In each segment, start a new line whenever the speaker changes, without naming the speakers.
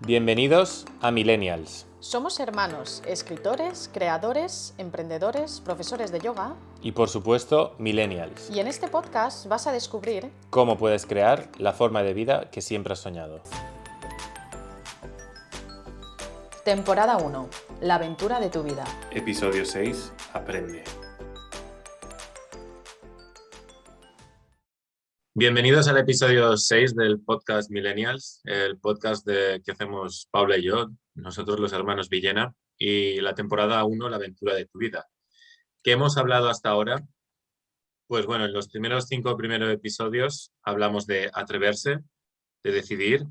Bienvenidos a Millennials.
Somos hermanos, escritores, creadores, emprendedores, profesores de yoga.
Y por supuesto, Millennials.
Y en este podcast vas a descubrir
cómo puedes crear la forma de vida que siempre has soñado.
Temporada 1. La aventura de tu vida.
Episodio 6. Aprende. Bienvenidos al episodio 6 del podcast Millennials, el podcast que hacemos Paula y yo, nosotros los hermanos Villena, y la temporada 1, la aventura de tu vida. ¿Qué hemos hablado hasta ahora? Pues bueno, en los primeros 5 primeros episodios hablamos de atreverse, de decidir,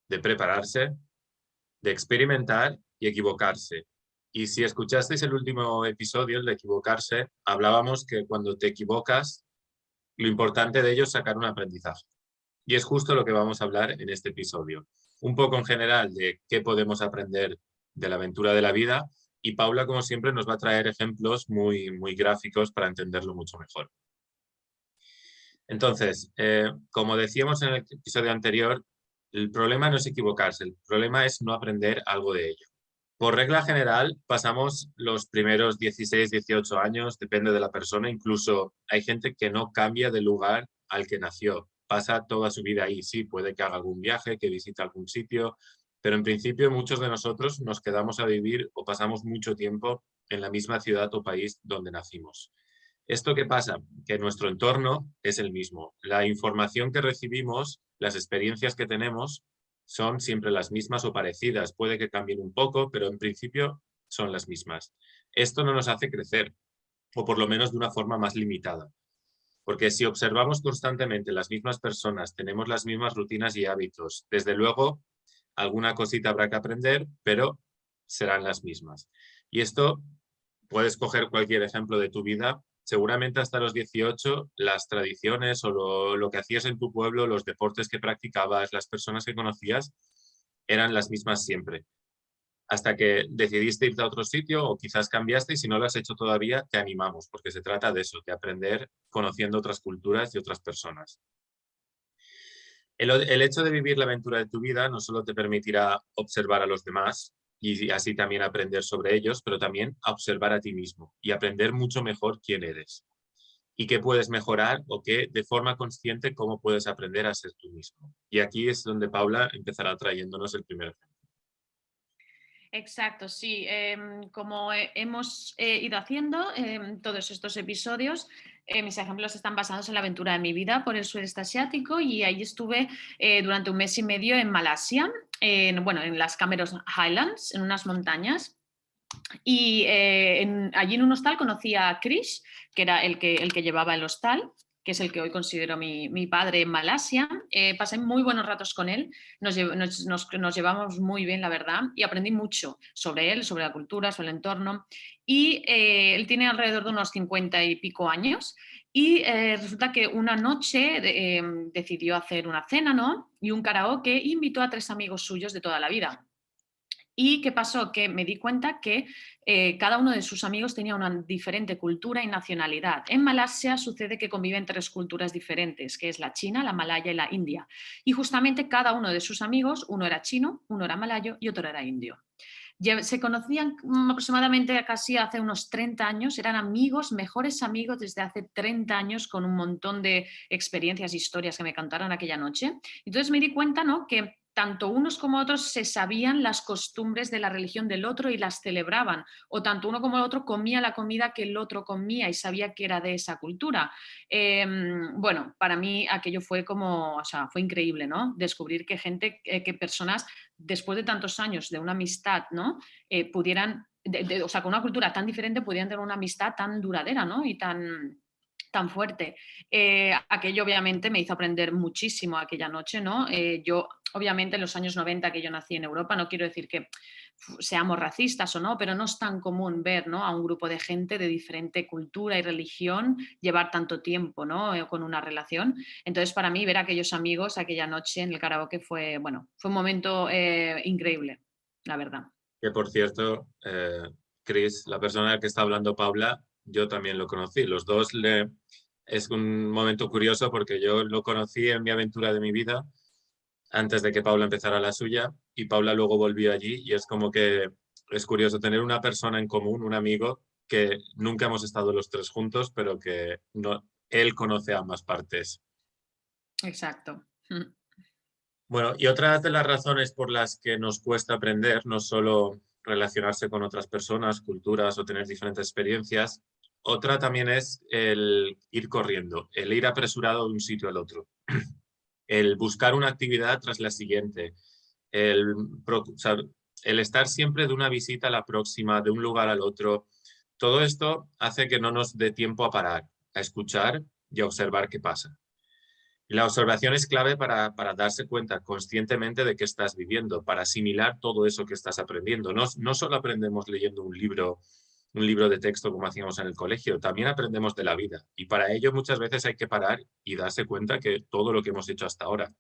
de prepararse, de experimentar y equivocarse. Y si escuchasteis el último episodio, el de equivocarse, hablábamos que cuando te equivocas, lo importante de ello es sacar un aprendizaje. Y es justo lo que vamos a hablar en este episodio. Un poco en general de qué podemos aprender de la aventura de la vida, y Paula, como siempre, nos va a traer ejemplos muy gráficos para entenderlo mucho mejor. Entonces, como decíamos en el episodio anterior, el problema no es equivocarse, el problema es no aprender algo de ello. Por regla general, pasamos los primeros 16, 18 años, depende de la persona, incluso hay gente que no cambia de lugar al que nació, pasa toda su vida ahí, sí, puede que haga algún viaje, que visite algún sitio, pero en principio muchos de nosotros nos quedamos a vivir o pasamos mucho tiempo en la misma ciudad o país donde nacimos. ¿Esto qué pasa? Que nuestro entorno es el mismo. La información que recibimos, las experiencias que tenemos, son siempre las mismas o parecidas. Puede que cambien un poco, pero en principio son las mismas. Esto no nos hace crecer, o por lo menos de una forma más limitada. Porque si observamos constantemente las mismas personas, tenemos las mismas rutinas y hábitos, desde luego alguna cosita habrá que aprender, pero serán las mismas. Y esto, puedes coger cualquier ejemplo de tu vida. Seguramente hasta los 18 las tradiciones o lo que hacías en tu pueblo, los deportes que practicabas, las personas que conocías, eran las mismas siempre. Hasta que decidiste irte a otro sitio o quizás cambiaste, y si no lo has hecho todavía, te animamos, porque se trata de eso, de aprender conociendo otras culturas y otras personas. El hecho de vivir la aventura de tu vida no solo te permitirá observar a los demás y así también aprender sobre ellos, pero también a observar a ti mismo y aprender mucho mejor quién eres y qué puedes mejorar o qué, de forma consciente, cómo puedes aprender a ser tú mismo. Y aquí es donde Paula empezará trayéndonos el primer ejemplo.
Exacto, sí. Como hemos ido haciendo todos estos episodios, mis ejemplos están basados en la aventura de mi vida por el sudeste asiático, y ahí estuve durante 1 mes y medio en Malasia, en las Cameron Highlands, en unas montañas. Y allí en un hostal conocí a Krish, que era el que llevaba el hostal, que es el que hoy considero mi padre en Malasia. Pasé muy buenos ratos con él, nos llevamos muy bien, la verdad, y aprendí mucho sobre él, sobre la cultura, sobre el entorno. Y él tiene alrededor de unos 50 y pico años, y resulta que una noche decidió hacer una cena, ¿no? Y un karaoke, e invitó a 3 amigos suyos de toda la vida. ¿Y qué pasó? Que me di cuenta que cada uno de sus amigos tenía una diferente cultura y nacionalidad. En Malasia sucede que conviven 3 culturas diferentes, que es la china, la malaya y la india. Y justamente cada uno de sus amigos, uno era chino, uno era malayo y otro era indio. Se conocían aproximadamente casi hace unos 30 años, eran amigos, mejores amigos desde hace 30 años, con un montón de experiencias, historias que me contaron aquella noche. Entonces me di cuenta, ¿no?, que tanto unos como otros se sabían las costumbres de la religión del otro y las celebraban, o tanto uno como el otro comía la comida que el otro comía y sabía que era de esa cultura. Para mí aquello fue fue increíble, ¿no? Descubrir que que personas, después de tantos años de una amistad, ¿no? Pudieran, con una cultura tan diferente, pudieran tener una amistad tan duradera, ¿no? Y tan fuerte. Aquello obviamente me hizo aprender muchísimo aquella noche, ¿no? Yo, obviamente, en los años 90, que yo nací en Europa, no quiero decir que seamos racistas o no, pero no es tan común ver, ¿no?, a un grupo de gente de diferente cultura y religión llevar tanto tiempo, ¿no?, con una relación. Entonces, para mí, ver a aquellos amigos aquella noche en el karaoke fue un momento increíble, la verdad.
Que por cierto, Chris, la persona que está hablando Paula, yo también lo conocí. Los dos es un momento curioso porque yo lo conocí en mi aventura de mi vida antes de que Paula empezara la suya, y Paula luego volvió allí, y es como que es curioso tener una persona en común, un amigo, que nunca hemos estado los tres juntos, pero que no, él conoce ambas partes.
Exacto.
Bueno, y otra de las razones por las que nos cuesta aprender, no solo relacionarse con otras personas, culturas o tener diferentes experiencias, otra también es el ir corriendo, el ir apresurado de un sitio al otro, el buscar una actividad tras la siguiente, el, o sea, el estar siempre de una visita a la próxima, de un lugar al otro. Todo esto hace que no nos dé tiempo a parar, a escuchar y a observar qué pasa. Y la observación es clave para darse cuenta conscientemente de qué estás viviendo, para asimilar todo eso que estás aprendiendo. No, no solo aprendemos leyendo un libro de texto como hacíamos en el colegio, también aprendemos de la vida. Y para ello muchas veces hay que parar y darse cuenta que todo lo que hemos hecho hasta ahora.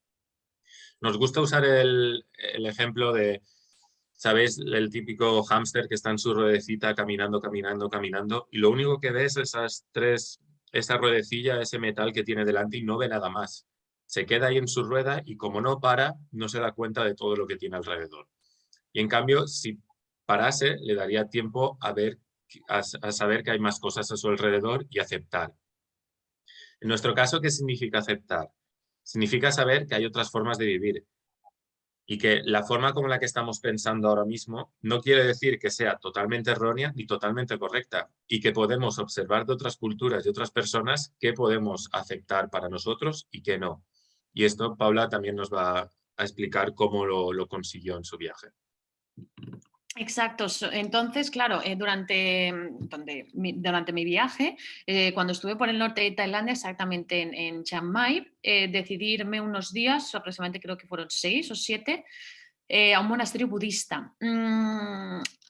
Nos gusta usar el ejemplo de, ¿sabéis? El típico hámster que está en su ruedecita caminando, caminando, caminando, y lo único que ve es esa ruedecilla, ese metal que tiene delante y no ve nada más. Se queda ahí en su rueda y como no para, no se da cuenta de todo lo que tiene alrededor. Y en cambio, si parase, le daría tiempo a saber que hay más cosas a su alrededor y aceptar. En nuestro caso, ¿qué significa aceptar? Significa saber que hay otras formas de vivir, y que la forma como la que estamos pensando ahora mismo no quiere decir que sea totalmente errónea ni totalmente correcta, y que podemos observar de otras culturas y otras personas qué podemos aceptar para nosotros y qué no. Y esto Paula también nos va a explicar cómo lo consiguió en su viaje.
Exacto. Entonces, claro, durante mi viaje, cuando estuve por el norte de Tailandia, exactamente en Chiang Mai, decidí irme unos días, aproximadamente creo que fueron 6 o 7, a un monasterio budista.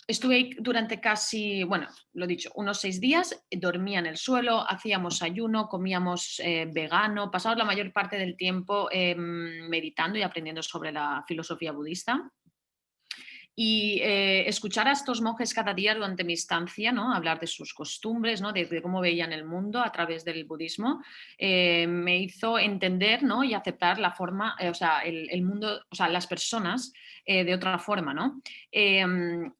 Estuve ahí durante casi, bueno, lo dicho, unos 6 días, dormía en el suelo, hacíamos ayuno, comíamos vegano, pasamos la mayor parte del tiempo meditando y aprendiendo sobre la filosofía budista. Y escuchar a estos monjes cada día durante mi estancia, ¿no? Hablar de sus costumbres, ¿no? De cómo veían el mundo a través del budismo, me hizo entender, ¿no? Y aceptar la forma, o sea, el mundo, o sea, las personas de otra forma, ¿no?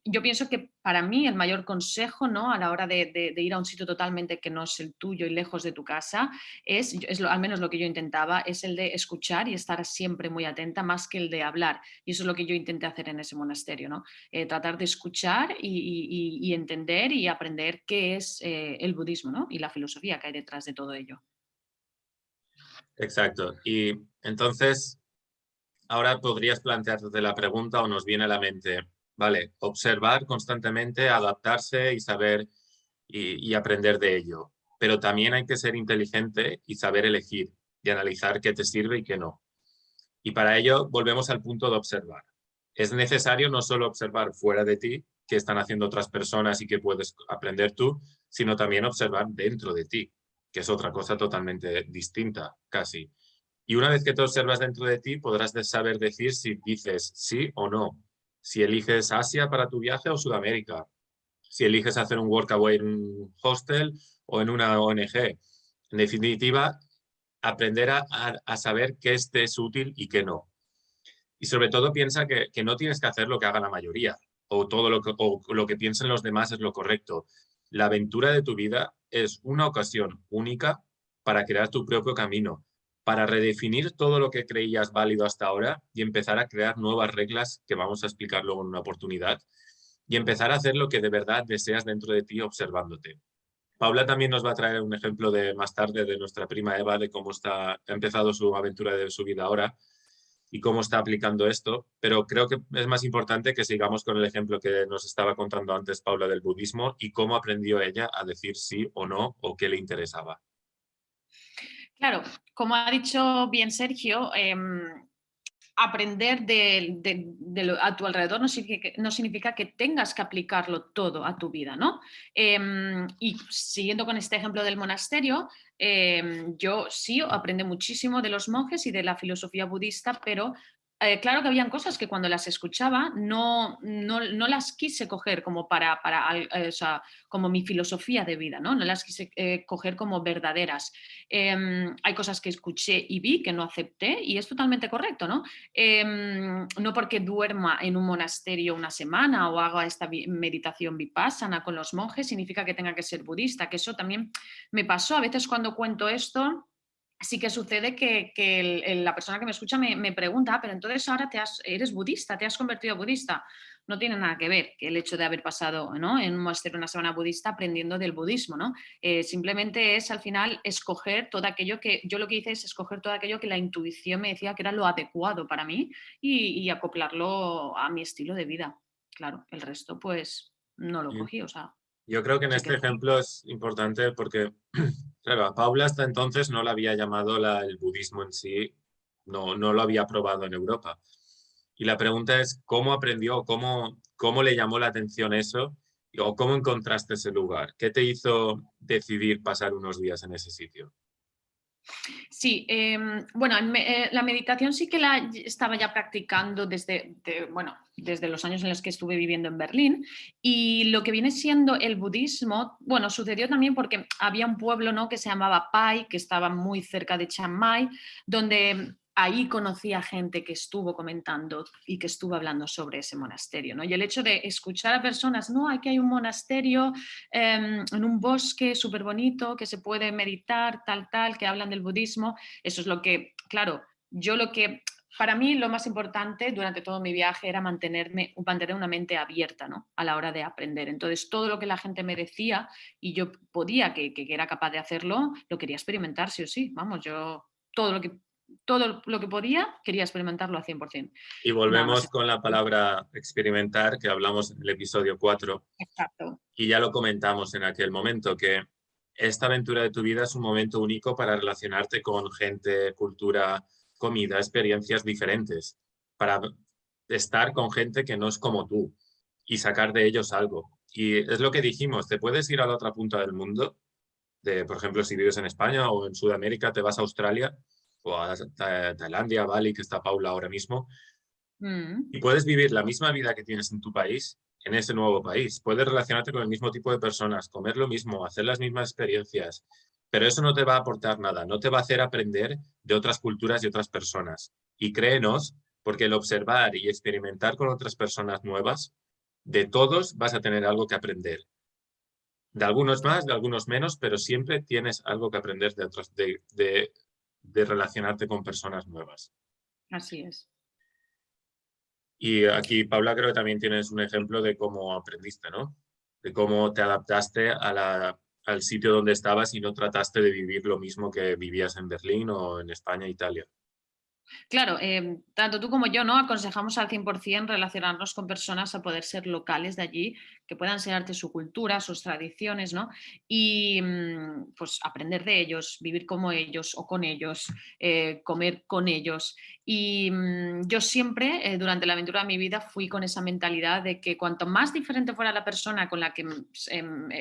Yo pienso que para mí el mayor consejo, ¿no? A la hora de ir a un sitio totalmente que no es el tuyo y lejos de tu casa, al menos lo que yo intentaba, es el de escuchar y estar siempre muy atenta más que el de hablar. Y eso es lo que yo intenté hacer en ese monasterio, ¿no? Tratar de escuchar y entender y aprender qué es el budismo, ¿no? Y la filosofía que hay detrás de todo ello.
Exacto. Y entonces, ahora podrías plantearte la pregunta o nos viene a la mente, vale, observar constantemente, adaptarse y saber y aprender de ello. Pero también hay que ser inteligente y saber elegir y analizar qué te sirve y qué no. Y para ello volvemos al punto de observar. Es necesario no solo observar fuera de ti, qué están haciendo otras personas y qué puedes aprender tú, sino también observar dentro de ti, que es otra cosa totalmente distinta, casi. Y una vez que te observas dentro de ti, podrás saber decir si dices sí o no, si eliges Asia para tu viaje o Sudamérica, si eliges hacer un workaway en un hostel o en una ONG. En definitiva, aprender a saber qué te es útil y qué no. Y sobre todo piensa que no tienes que hacer lo que haga la mayoría o todo o lo que piensen los demás es lo correcto. La aventura de tu vida es una ocasión única para crear tu propio camino, para redefinir todo lo que creías válido hasta ahora y empezar a crear nuevas reglas que vamos a explicar luego en una oportunidad y empezar a hacer lo que de verdad deseas dentro de ti observándote. Paula también nos va a traer un ejemplo de más tarde de nuestra prima Eva, de cómo ha empezado su aventura de su vida ahora y cómo está aplicando esto, pero creo que es más importante que sigamos con el ejemplo que nos estaba contando antes Paula del budismo y cómo aprendió ella a decir sí o no o qué le interesaba.
Claro, como ha dicho bien Sergio, aprender a tu alrededor no significa que tengas que aplicarlo todo a tu vida, ¿no? Y siguiendo con este ejemplo del monasterio, yo sí aprendí muchísimo de los monjes y de la filosofía budista, pero claro que habían cosas que cuando las escuchaba no las quise coger como o sea, como mi filosofía de vida, ¿no? No las quise coger como verdaderas. Hay cosas que escuché y vi que no acepté y es totalmente correcto, ¿no? No porque duerma en un monasterio una semana o haga esta meditación vipassana con los monjes significa que tenga que ser budista, que eso también me pasó. A veces cuando cuento esto, sí que sucede que la persona que me escucha me pregunta, pero entonces ahora eres budista, te has convertido a budista. No tiene nada que ver que el hecho de haber pasado, ¿no?, en un monasterio una semana budista aprendiendo del budismo, ¿no? Simplemente es al final escoger todo aquello que, yo lo que hice es escoger todo aquello que la intuición me decía que era lo adecuado para mí y acoplarlo a mi estilo de vida. Claro, el resto pues no lo cogí, o sea,
Yo creo que en
se
este
quedó ahí.
ejemplo es importante porque, claro, a Paula hasta entonces no la había llamado el budismo en sí, no lo había probado en Europa. Y la pregunta es, ¿cómo aprendió, cómo le llamó la atención eso o cómo encontraste ese lugar? ¿Qué te hizo decidir pasar unos días en ese sitio?
Sí, bueno, la meditación sí que la estaba ya practicando bueno, desde los años en los que estuve viviendo en Berlín y lo que viene siendo el budismo, bueno, sucedió también porque había un pueblo, ¿no?, que se llamaba Pai, que estaba muy cerca de Chiang Mai, donde ahí conocí a gente que estuvo comentando y que estuvo hablando sobre ese monasterio, ¿no? Y el hecho de escuchar a personas, no, aquí hay un monasterio en un bosque súper bonito que se puede meditar, tal, que hablan del budismo. Eso es lo que, claro, para mí lo más importante durante todo mi viaje era mantener una mente abierta, ¿no?, a la hora de aprender. Entonces, todo lo que la gente me decía y yo podía, que era capaz de hacerlo, lo quería experimentar sí o sí. Vamos, yo todo lo que podía quería experimentarlo al 100%.
Y
Nada más.
volvemos con la palabra experimentar que hablamos en el episodio 4
Exacto.
y ya lo comentamos en aquel momento, que esta aventura de tu vida es un momento único para relacionarte con gente, cultura, comida, experiencias diferentes, para estar con gente que no es como tú y sacar de ellos algo. Y es lo que dijimos, te puedes ir a la otra punta del mundo, por ejemplo, si vives en España o en Sudamérica, te vas a Australia o a Tailandia, Bali, que está Paula ahora mismo,
Mm.
y puedes vivir la misma vida que tienes en tu país, en ese nuevo país. Puedes relacionarte con el mismo tipo de personas, comer lo mismo, hacer las mismas experiencias, pero eso no te va a aportar nada, no te va a hacer aprender de otras culturas y otras personas. Y créenos, porque el observar y experimentar con otras personas nuevas, de todos vas a tener algo que aprender. De algunos más, de algunos menos, pero siempre tienes algo que aprender de otros, de relacionarte con personas nuevas.
Así es.
Y aquí, Paula, creo que también tienes un ejemplo de cómo aprendiste, ¿no? De cómo te adaptaste al sitio donde estabas y no trataste de vivir lo mismo que vivías en Berlín o en España e Italia.
Claro, tanto tú como yo, ¿no?, aconsejamos al 100% relacionarnos con personas a poder ser locales de allí, que puedan enseñarte su cultura, sus tradiciones, ¿no? Y pues aprender de ellos, vivir como ellos o con ellos, comer con ellos. Y yo siempre, durante la aventura de mi vida, fui con esa mentalidad de que cuanto más diferente fuera la persona con la que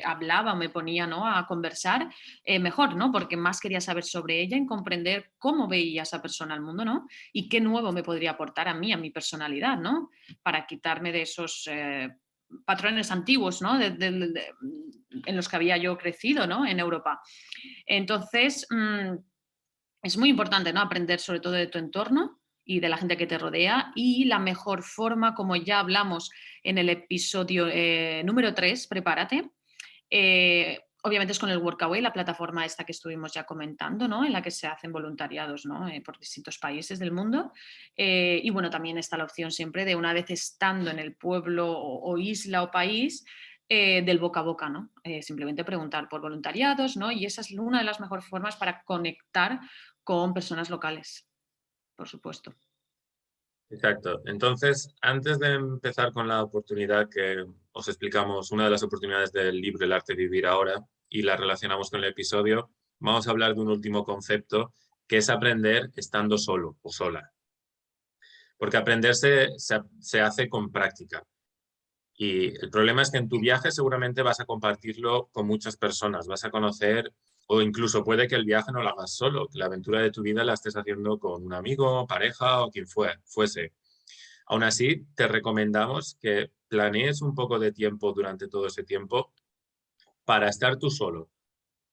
hablaba o me ponía, ¿no?, a conversar, mejor, ¿no? Porque más quería saber sobre ella y comprender cómo veía esa persona al mundo, ¿no? Y qué nuevo me podría aportar a mí, a mi personalidad, ¿no? Para quitarme de esos patrones antiguos, ¿no? En los que había yo crecido, ¿no?, en Europa. Entonces, es muy importante, ¿no?, aprender sobre todo de tu entorno y de la gente que te rodea y la mejor forma, como ya hablamos en el episodio número 3, prepárate, obviamente es con el Workaway, la plataforma esta que estuvimos ya comentando, ¿no?, en la que se hacen voluntariados, ¿no?, por distintos países del mundo. Y bueno, también está la opción siempre de una vez estando en el pueblo o isla o país, del boca a boca, ¿no? Simplemente preguntar por voluntariados, ¿no? Y esa es una de las mejores formas para conectar con personas locales, por supuesto.
Exacto. Entonces, antes de empezar con la oportunidad que os explicamos, una de las oportunidades del libro El arte de vivir ahora, y la relacionamos con el episodio, vamos a hablar de un último concepto, que es aprender estando solo o sola. Porque aprender se hace con práctica. Y el problema es que en tu viaje seguramente vas a compartirlo con muchas personas, vas a conocer O incluso puede que el viaje no lo hagas solo, que la aventura de tu vida la estés haciendo con un amigo, pareja o quien fuese. Aún así, te recomendamos que planees un poco de tiempo durante todo ese tiempo para estar tú solo,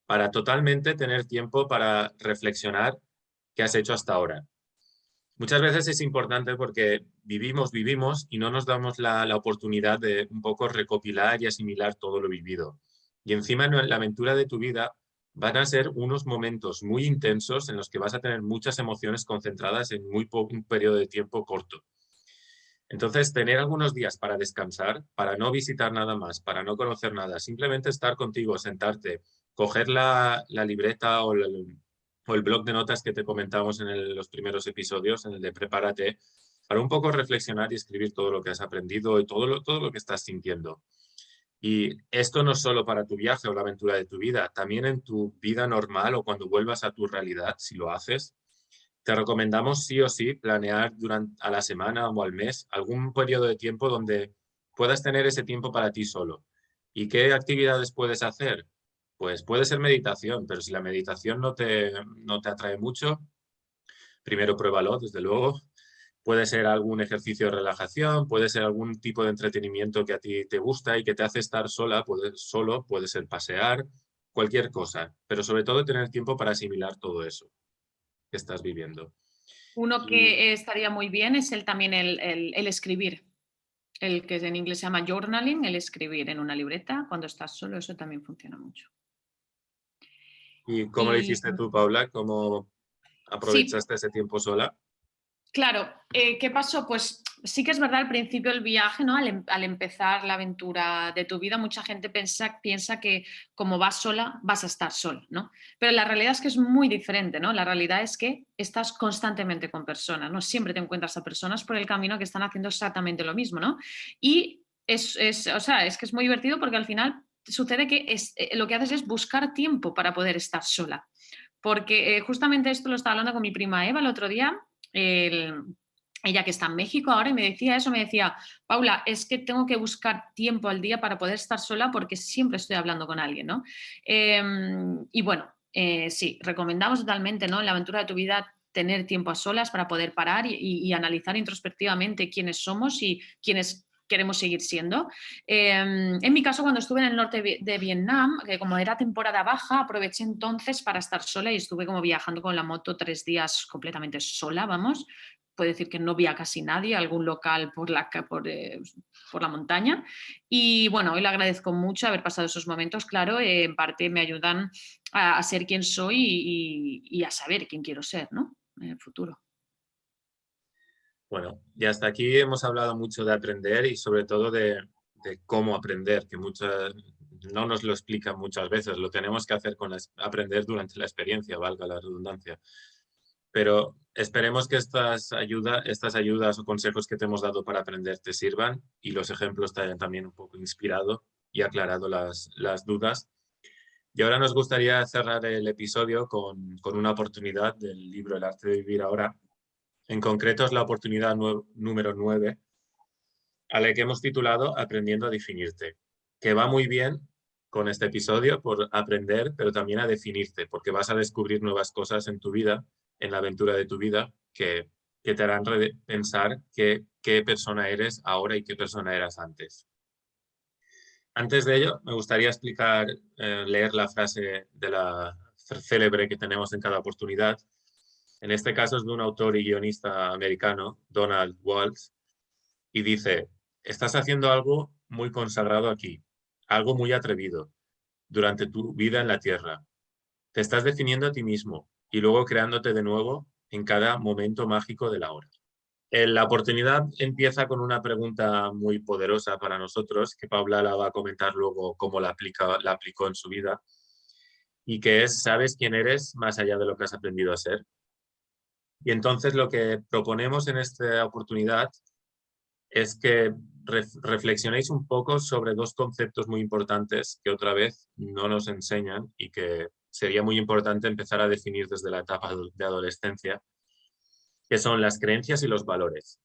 para totalmente tener tiempo para reflexionar qué has hecho hasta ahora. Muchas veces es importante porque vivimos y no nos damos la oportunidad de un poco recopilar y asimilar todo lo vivido. Y encima en la aventura de tu vida van a ser unos momentos muy intensos en los que vas a tener muchas emociones concentradas en un periodo de tiempo corto. Entonces, tener algunos días para descansar, para no visitar nada más, para no conocer nada, simplemente estar contigo, sentarte, coger la libreta o el blog de notas que te comentábamos en los primeros episodios, en el de Prepárate, para un poco reflexionar y escribir todo lo que has aprendido y todo lo que estás sintiendo. Y esto no es solo para tu viaje o la aventura de tu vida, también en tu vida normal o cuando vuelvas a tu realidad, si lo haces, te recomendamos sí o sí planear a la semana o al mes algún periodo de tiempo donde puedas tener ese tiempo para ti solo. ¿Y qué actividades puedes hacer? Pues puede ser meditación, pero si la meditación no te atrae mucho, primero pruébalo, desde luego. Puede ser algún ejercicio de relajación, puede ser algún tipo de entretenimiento que a ti te gusta y que te hace estar solo, puede ser pasear, cualquier cosa, pero sobre todo tener tiempo para asimilar todo eso que estás viviendo.
Uno
Y,
que estaría muy bien es también el escribir, el que en inglés se llama journaling, el escribir en una libreta cuando estás solo, eso también funciona mucho.
¿Y cómo lo
Y
hiciste tú, Paula? ¿Cómo
sí,
aprovechaste ese tiempo sola?
claro, ¿qué pasó? Pues sí que es verdad al principio del viaje, ¿no? Al empezar la aventura de tu vida, mucha gente piensa que como vas sola, vas a estar sola, ¿no? Pero la realidad es que es muy diferente, ¿no? La realidad es que estás constantemente con personas, ¿no? Siempre te encuentras a personas por el camino que están haciendo exactamente lo mismo, ¿no? Y o sea, es que es muy divertido porque al final sucede que lo que haces es buscar tiempo para poder estar sola. Porque justamente esto lo estaba hablando con mi prima Eva el otro día, el- ella que está en México ahora, y me decía eso, me decía, Paula, es que tengo que buscar tiempo al día para poder estar sola porque siempre estoy hablando con alguien, ¿no? Y bueno, sí, recomendamos totalmente, ¿no? En la aventura de tu vida tener tiempo a solas para poder parar y analizar introspectivamente quiénes somos y quiénes queremos seguir siendo. En mi caso, cuando estuve en el norte de Vietnam, que como era temporada baja, aproveché entonces para estar sola y estuve como viajando con la moto 3 días completamente sola, vamos. Puedo decir que no vi a casi nadie, algún local por la montaña. Y bueno, hoy le agradezco mucho haber pasado esos momentos, claro, en parte me ayudan a ser quien soy y a saber quién quiero ser, ¿no? En el futuro.
Bueno, y hasta aquí hemos hablado mucho de aprender y sobre todo de cómo aprender, que no nos lo explican muchas veces, lo tenemos que hacer aprender durante la experiencia, valga la redundancia. Pero esperemos que estas ayudas o consejos que te hemos dado para aprender te sirvan y los ejemplos te hayan también un poco inspirado y aclarado las dudas. Y ahora nos gustaría cerrar el episodio con una oportunidad del libro El arte de vivir ahora. En concreto es la oportunidad número 9, a la que hemos titulado Aprendiendo a definirte, que va muy bien con este episodio por aprender, pero también a definirte, porque vas a descubrir nuevas cosas en tu vida, en la aventura de tu vida, que te harán pensar qué persona eres ahora y qué persona eras antes. Antes de ello, me gustaría leer la frase de la célebre que tenemos en cada oportunidad. En este caso es de un autor y guionista americano, Donald Walsh, y dice, estás haciendo algo muy consagrado aquí, algo muy atrevido, durante tu vida en la Tierra. Te estás definiendo a ti mismo y luego creándote de nuevo en cada momento mágico de la hora. La oportunidad empieza con una pregunta muy poderosa para nosotros, que Paula la va a comentar luego cómo la aplicó en su vida, y que es, ¿sabes quién eres más allá de lo que has aprendido a ser? Y entonces lo que proponemos en esta oportunidad es que reflexionéis un poco sobre dos conceptos muy importantes que otra vez no nos enseñan y que sería muy importante empezar a definir desde la etapa de adolescencia, que son las creencias y los valores.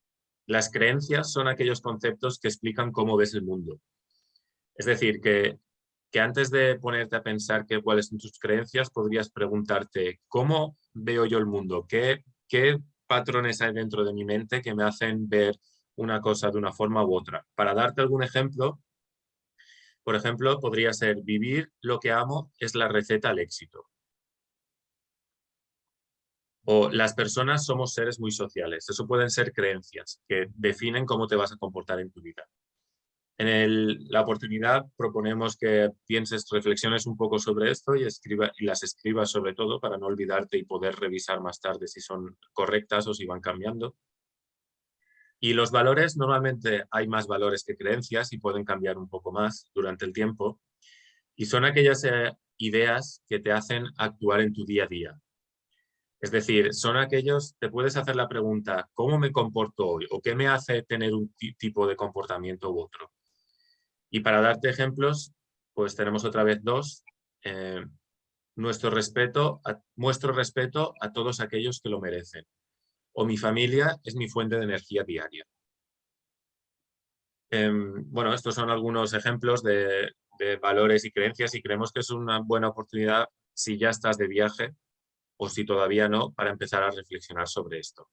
Las creencias son aquellos conceptos que explican cómo ves el mundo. Es decir, que que antes de ponerte a pensar cuáles son tus creencias, podrías preguntarte, ¿cómo veo yo el mundo? ¿Qué patrones hay dentro de mi mente que me hacen ver una cosa de una forma u otra? Para darte algún ejemplo, por ejemplo, podría ser vivir lo que amo es la receta al éxito. O las personas somos seres muy sociales. Eso pueden ser creencias que definen cómo te vas a comportar en tu vida. En la oportunidad proponemos que pienses, reflexiones un poco sobre esto y las escribas sobre todo para no olvidarte y poder revisar más tarde si son correctas o si van cambiando. Y los valores, normalmente hay más valores que creencias y pueden cambiar un poco más durante el tiempo. Y son aquellas ideas que te hacen actuar en tu día a día. Es decir, son aquellos, te puedes hacer la pregunta, ¿cómo me comporto hoy? ¿O qué me hace tener un tipo de comportamiento u otro? Y para darte ejemplos, pues tenemos otra vez dos. Muestro respeto a todos aquellos que lo merecen. O mi familia es mi fuente de energía diaria. Bueno, estos son algunos ejemplos de valores y creencias y creemos que es una buena oportunidad si ya estás de viaje o si todavía no, para empezar a reflexionar sobre esto.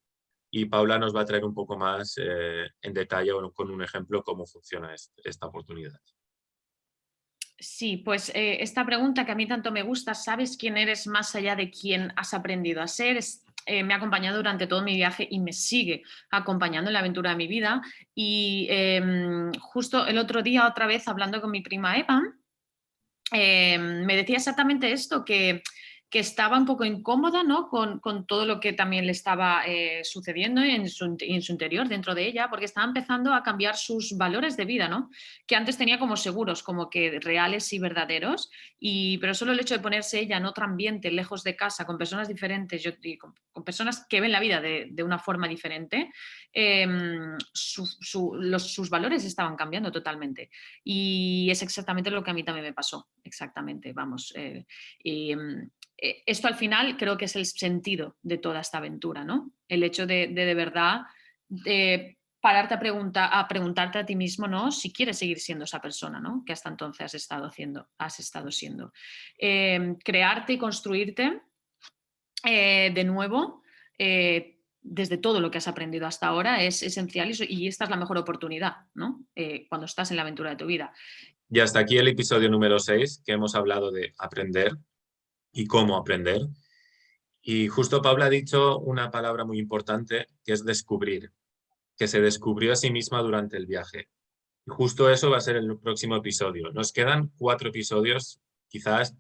Y Paula nos va a traer un poco más en detalle con un ejemplo cómo funciona esta oportunidad.
Sí, pues esta pregunta que a mí tanto me gusta, ¿sabes quién eres más allá de quién has aprendido a ser? Me ha acompañado durante todo mi viaje y me sigue acompañando en la aventura de mi vida. Y justo el otro día, otra vez hablando con mi prima Eva, me decía exactamente esto, que estaba un poco incómoda, ¿no? con todo lo que también le estaba sucediendo en su interior, dentro de ella, porque estaba empezando a cambiar sus valores de vida, ¿no? Que antes tenía como seguros, como que reales y verdaderos, pero solo el hecho de ponerse ella en otro ambiente, lejos de casa, con personas diferentes, con personas que ven la vida de una forma diferente, sus valores estaban cambiando totalmente. Y es exactamente lo que a mí también me pasó, exactamente, vamos. Esto al final creo que es el sentido de toda esta aventura, ¿no? El hecho de verdad pararte a preguntarte a ti mismo, ¿no? Si quieres seguir siendo esa persona, ¿no? Que hasta entonces has estado siendo. Crearte y construirte de nuevo desde todo lo que has aprendido hasta ahora es esencial y esta es la mejor oportunidad, ¿no? Cuando estás en la aventura de tu vida.
Y hasta aquí el episodio número 6, que hemos hablado de aprender y cómo aprender. Y justo Paula ha dicho una palabra muy importante, que es descubrir, que se descubrió a sí misma durante el viaje. Y justo eso va a ser el próximo episodio. Nos quedan 4 episodios, quizás,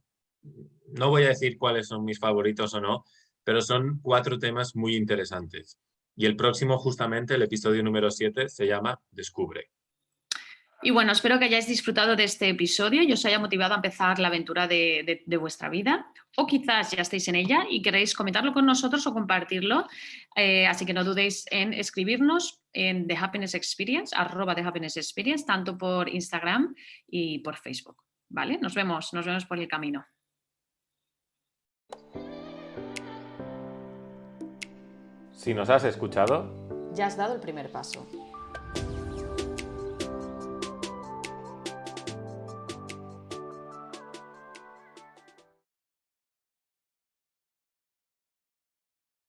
no voy a decir cuáles son mis favoritos o no, pero son 4 temas muy interesantes. Y el próximo, justamente, el episodio número 7, se llama Descubre.
Y bueno, espero que hayáis disfrutado de este episodio y os haya motivado a empezar la aventura de vuestra vida. O quizás ya estéis en ella y queréis comentarlo con nosotros o compartirlo. Así que no dudéis en escribirnos en The Happiness Experience, @The Happiness Experience, tanto por Instagram y por Facebook. ¿Vale? Nos vemos por el camino.
Si nos has escuchado,
Ya has dado el primer paso.